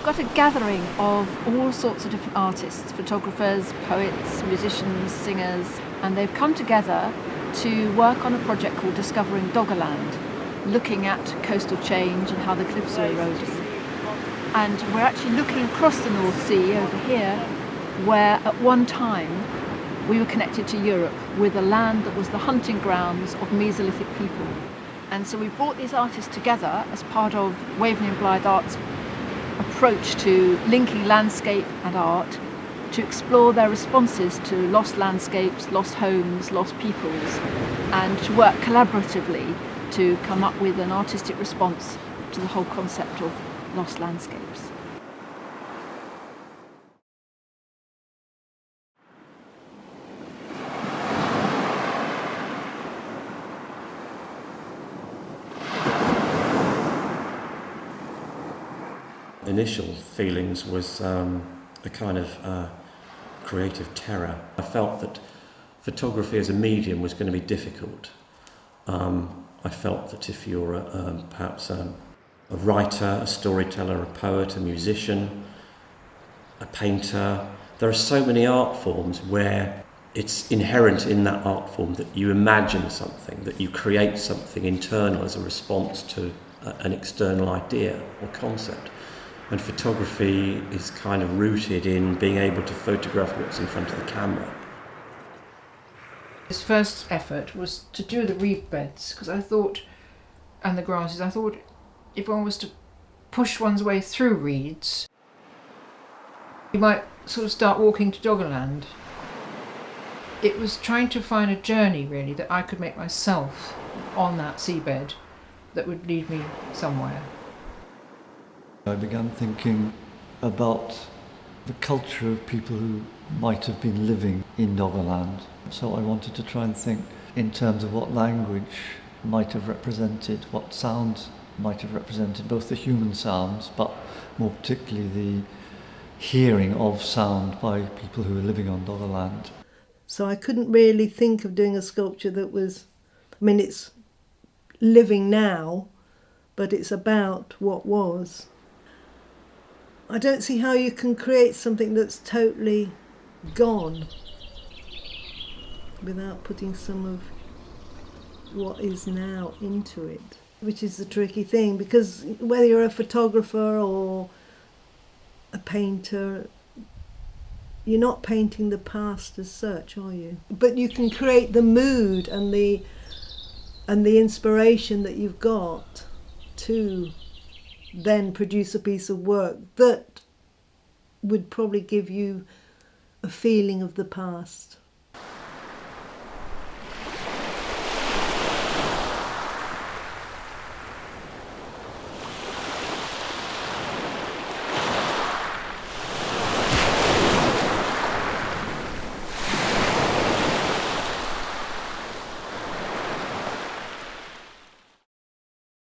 we've got a gathering of all sorts of different artists, photographers, poets, musicians, singers, and they've come together to work on a project called Discovering Doggerland, looking at coastal change and how the cliffs are eroding. And we're actually looking across the North Sea over here, where at one time we were connected to Europe with a land that was the hunting grounds of Mesolithic people. And so we brought these artists together as part of Waveney and Blythe Art's approach to linking landscape and art to explore their responses to lost landscapes, lost homes, lost peoples, and to work collaboratively to come up with an artistic response to the whole concept of lost landscapes. Initial feelings was a kind of creative terror. I felt that photography as a medium was going to be difficult. I felt that if you're perhaps a writer, a storyteller, a poet, a musician, a painter, there are so many art forms where it's inherent in that art form that you imagine something, that you create something internal as a response to an external idea or concept. And photography is kind of rooted in being able to photograph what's in front of the camera. His first effort was to do the reed beds, because I thought, and the grasses, I thought if one was to push one's way through reeds, you might sort of start walking to Doggerland. It was trying to find a journey, really, that I could make myself on that seabed that would lead me somewhere. I began thinking about the culture of people who might have been living in Doggerland. So I wanted to try and think in terms of what language might have represented, what sounds might have represented, both the human sounds, but more particularly the hearing of sound by people who were living on Doggerland. So I couldn't really think of doing a sculpture that was, it's living now, but it's about what was. I don't see how you can create something that's totally gone without putting some of what is now into it, which is the tricky thing, because whether you're a photographer or a painter, you're not painting the past as such, are you? But you can create the mood and the inspiration that you've got to then produce a piece of work that would probably give you a feeling of the past.